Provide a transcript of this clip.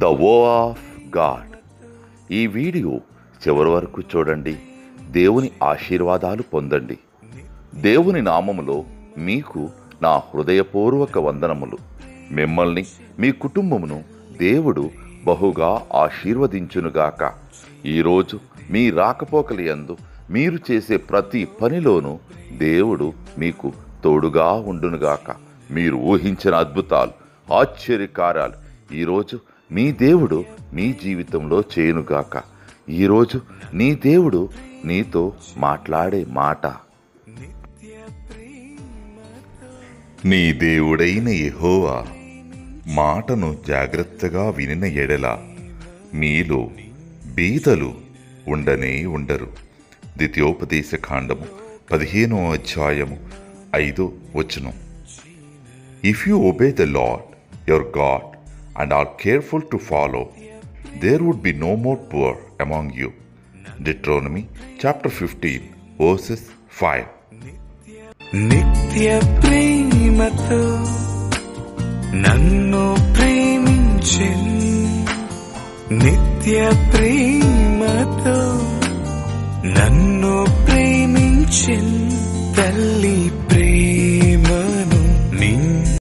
The వో of God. ఈ video చివరి వరకు చూడండి. దేవుని ఆశీర్వాదాలు పొందండి. దేవుని నామములో మీకు నా హృదయపూర్వక వందనములు. మిమ్మల్ని, మీ కుటుంబమును దేవుడు బహుగా ఆశీర్వదించునుగాక. ఈరోజు మీ రాకపోకల యందు మీరు చేసే ప్రతి పనిలోనూ దేవుడు మీకు తోడుగా ఉండునుగాక. మీరు ఊహించిన అద్భుతాలు, ఆశ్చర్యకార్యాలు ఈరోజు మీ దేవుడు మీ జీవితంలో చేయునుగాక. ఈరోజు నీ దేవుడు నీతో మాట్లాడే మాట, నీ దేవుడైన యెహోవా మాటను జాగ్రత్తగా వినిన ఎడల మీలో బీదలు ఉండనే ఉండరు. ద్వితీయోపదేశ కాండము 15వ అధ్యాయము 5వ వచనం. If you obey the Lord your God and are careful to follow, there would be no more poor among you. Deuteronomy chapter 15 verses 5. నిత్య ప్రేమతో నన్ను ప్రేమించెను, నిత్య ప్రేమతో నన్ను ప్రేమించెను తల్లి.